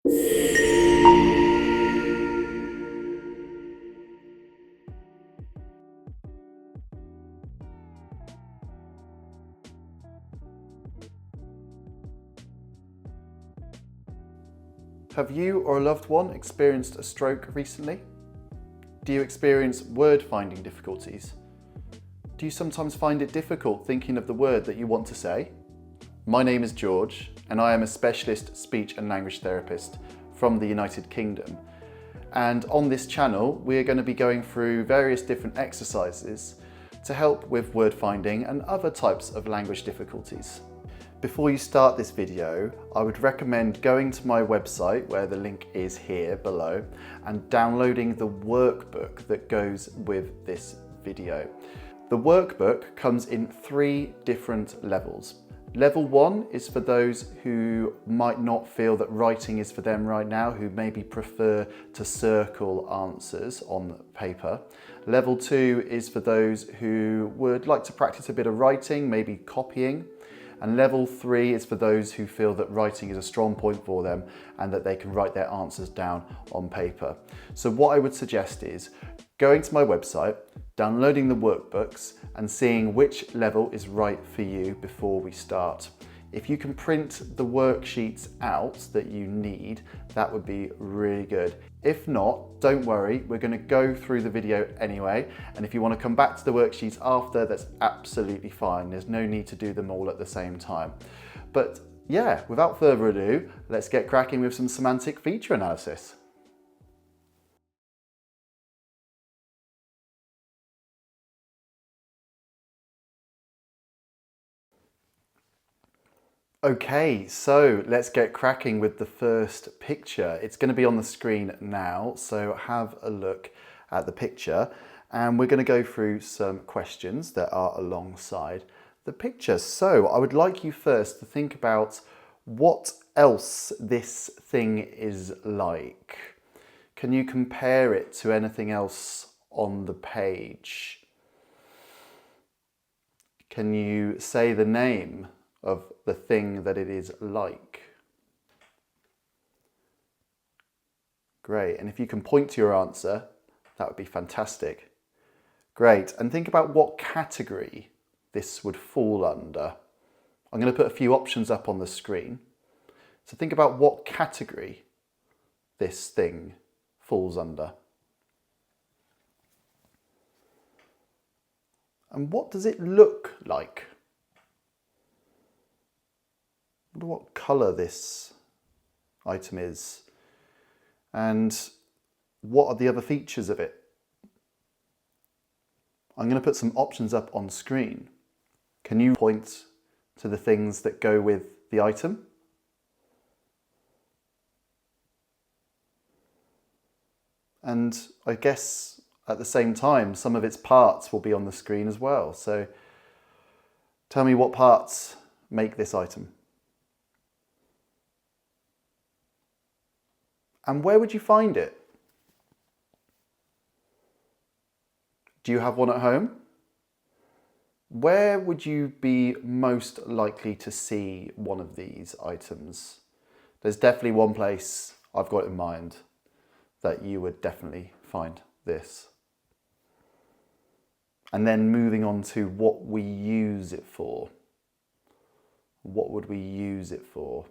Have you or a loved one experienced a stroke recently? Do you experience word finding difficulties? Do you sometimes find it difficult thinking of the word that you want to say? My name is George and I am a specialist speech and language therapist from the United Kingdom. And on this channel, we are going to be going through various different exercises to help with word finding and other types of language difficulties. Before you start this video, I would recommend going to my website, where the link is here below, and downloading the workbook that goes with this video. The workbook comes in 3 different levels. Level 1 is for those who might not feel that writing is for them right now, who maybe prefer to circle answers on paper. Level 2 is for those who would like to practice a bit of writing, maybe copying. And level 3 is for those who feel that writing is a strong point for them and that they can write their answers down on paper. So what I would suggest is going to my website, downloading the workbooks and seeing which level is right for you before we start. If you can print the worksheets out that you need, that would be really good. If not, don't worry, we're going to go through the video anyway, and if you want to come back to the worksheets after, that's absolutely fine. There's no need to do them all at the same time. But yeah, without further ado, let's get cracking with some semantic feature analysis. Okay, so let's get cracking with the first picture. It's going to be on the screen now, so have a look at the picture and we're going to go through some questions that are alongside the picture. So I would like you first to think about what else this thing is like. Can you compare it to anything else on the page? Can you say the name of the thing that it is like? Great, and if you can point to your answer, that would be fantastic. Great, and think about what category this would fall under. I'm going to put a few options up on the screen. So think about what category this thing falls under. And what does it look like? I wonder what colour this item is and what are the other features of it. I'm going to put some options up on screen. Can you point to the things that go with the item? And I guess at the same time, some of its parts will be on the screen as well. So tell me what parts make this item. And where would you find it? Do you have one at home? Where would you be most likely to see one of these items? There's definitely one place I've got in mind that you would definitely find this. And then moving on to what we use it for. What would we use it for?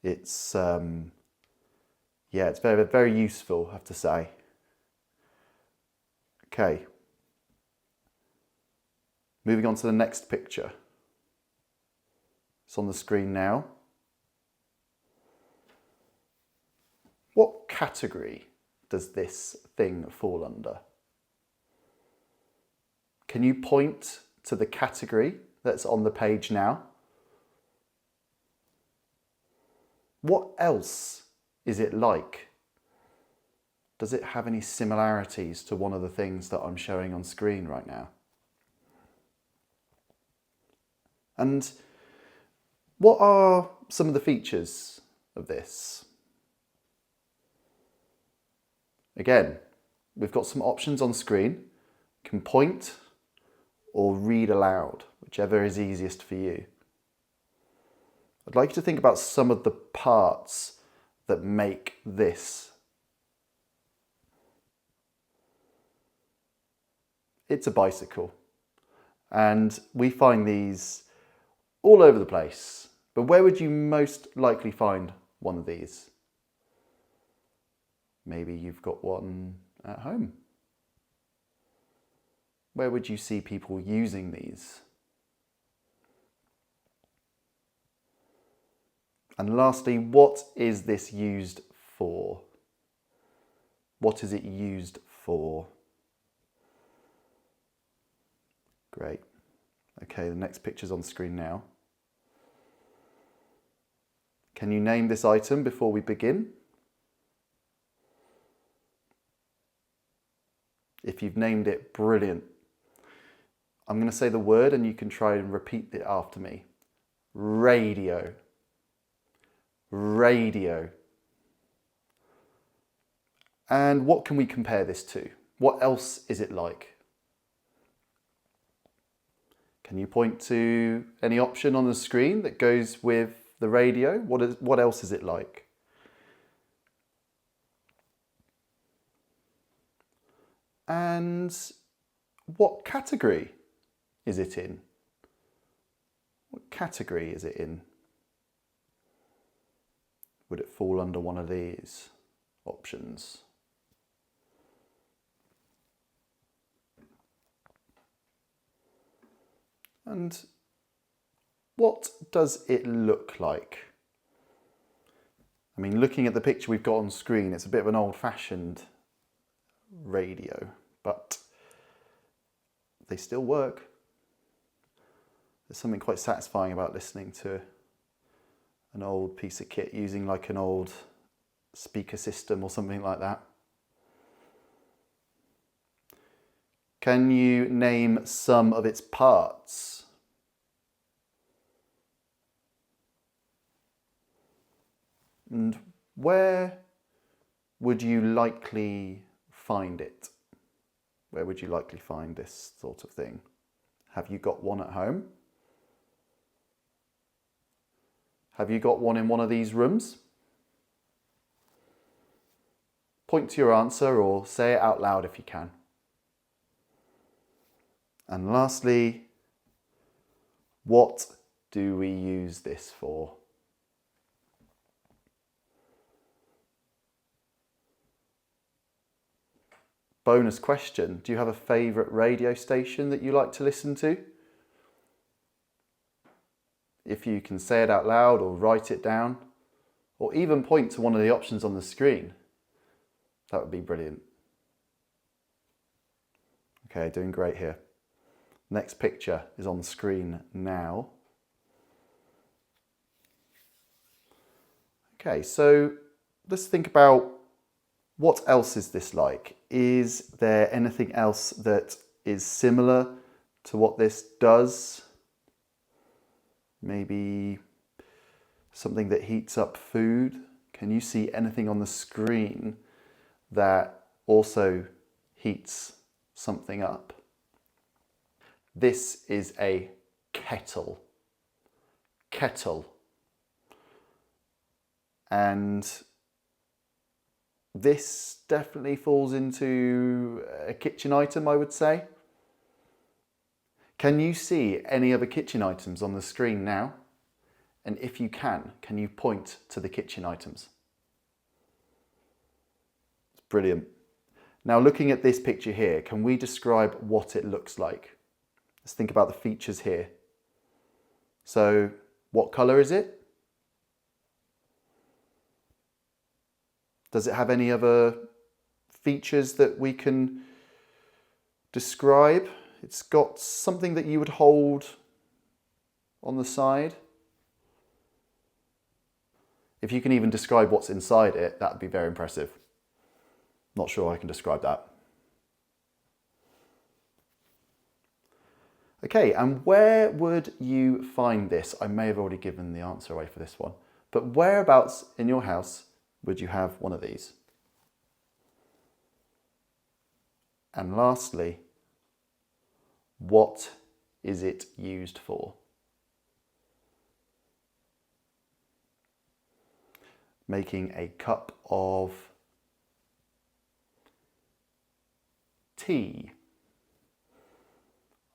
It's it's very, very useful, I have to say. Okay. Moving on to the next picture. It's on the screen now. What category does this thing fall under? Can you point to the category that's on the page now? What else is it like? Does it have any similarities to one of the things that I'm showing on screen right now? And what are some of the features of this? Again, we've got some options on screen. You can point or read aloud, whichever is easiest for you. I'd like you to think about some of the parts that make this. It's a bicycle, and we find these all over the place. But where would you most likely find one of these? Maybe you've got one at home. Where would you see people using these? And lastly, what is this used for? What is it used for? Great. Okay, the next picture's on screen now. Can you name this item before we begin? If you've named it, brilliant. I'm going to say the word and you can try and repeat it after me. Radio. Radio. And what can we compare this to? What else is it like? Can you point to any option on the screen that goes with the radio? What else is it like? And what category is it in? What category is it in? Would it fall under one of these options? And what does it look like? I mean, looking at the picture we've got on screen, it's a bit of an old-fashioned radio, but they still work. There's something quite satisfying about listening to an old piece of kit using like an old speaker system or something like that. Can you name some of its parts? And where would you likely find it? Where would you likely find this sort of thing? Have you got one at home? Have you got one in one of these rooms? Point to your answer or say it out loud if you can. And lastly, what do we use this for? Bonus question, do you have a favourite radio station that you like to listen to? If you can say it out loud or write it down, or even point to one of the options on the screen, that would be brilliant. Okay, doing great here. Next picture is on the screen now. Okay, so let's think about what else is this like? Is there anything else that is similar to what this does? Maybe something that heats up food. Can you see anything on the screen that also heats something up? This is a kettle. Kettle. And this definitely falls into a kitchen item, I would say. Can you see any other kitchen items on the screen now? And if you can you point to the kitchen items? It's brilliant. Now looking at this picture here, can we describe what it looks like? Let's think about the features here. So, what colour is it? Does it have any other features that we can describe? It's got something that you would hold on the side. If you can even describe what's inside it, that would be very impressive. Not sure I can describe that. Okay, and where would you find this? I may have already given the answer away for this one, but whereabouts in your house would you have one of these? And lastly, what is it used for? making a cup of tea.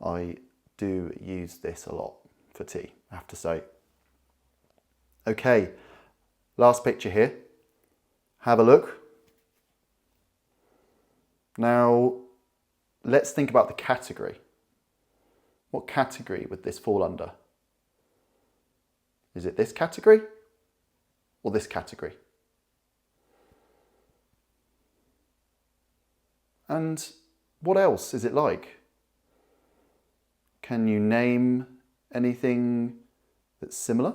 I do use this a lot for tea, I have to say. Okay, last picture here. Have a look. Now, let's think about the category. What category would this fall under? Is it this category or this category? And what else is it like? Can you name anything that's similar?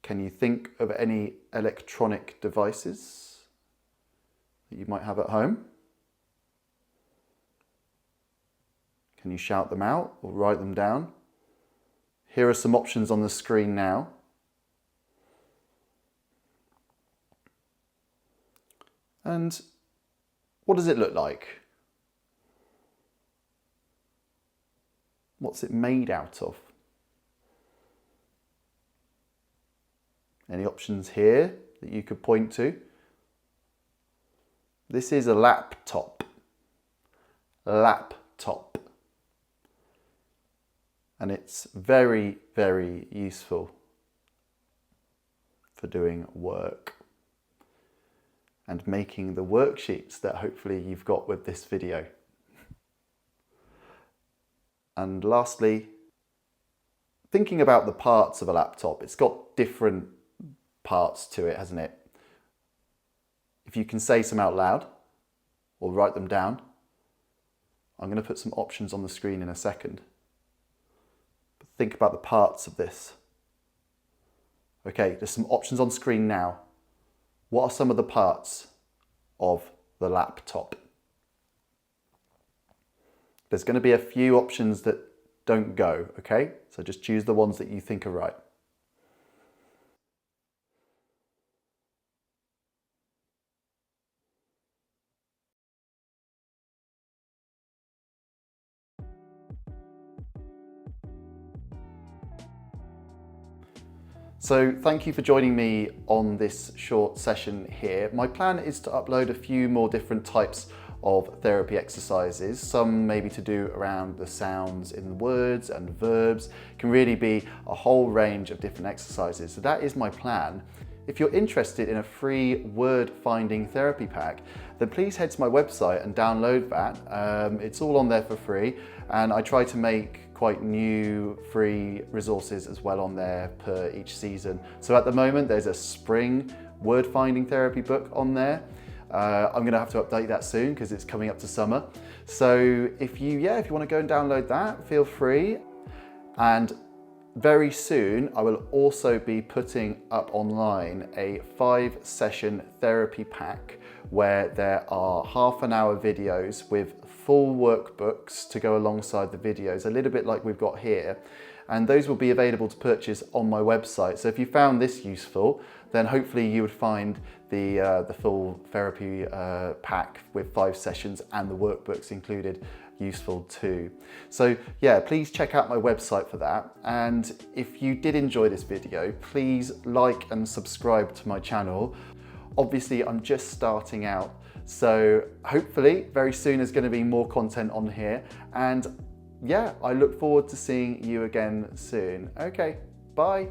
Can you think of any electronic devices that you might have at home? Can you shout them out or write them down? Here are some options on the screen now. And what does it look like? What's it made out of? Any options here that you could point to? This is a laptop. Laptop. And it's very, very useful for doing work and making the worksheets that hopefully you've got with this video. And lastly, thinking about the parts of a laptop, it's got different parts to it, hasn't it? If you can say some out loud or write them down, I'm going to put some options on the screen in a second. But think about the parts of this. Okay, there's some options on screen now. What are some of the parts of the laptop? There's going to be a few options that don't go, okay? So just choose the ones that you think are right. So thank you for joining me on this short session here. My plan is to upload a few more different types of therapy exercises, some maybe to do around the sounds in words and verbs. It can really be a whole range of different exercises. So that is my plan. If you're interested in a free word finding therapy pack, then please head to my website and download that. It's all on there for free, and I try to make quite new free resources as well on there per each season. So at the moment there's a spring word finding therapy book on there. I'm going to have to update that soon because it's coming up to summer. So if you want to go and download that, feel free. And very soon I will also be putting up online a 5-session therapy pack where there are half-an-hour videos with full workbooks to go alongside the videos, a little bit like we've got here. And those will be available to purchase on my website. So if you found this useful, then hopefully you would find the full therapy pack with 5 sessions and the workbooks included useful too. So yeah, please check out my website for that. And if you did enjoy this video, please like and subscribe to my channel. Obviously, I'm just starting out, so hopefully very soon there's going to be more content on here. And yeah, I look forward to seeing you again soon. Okay, bye.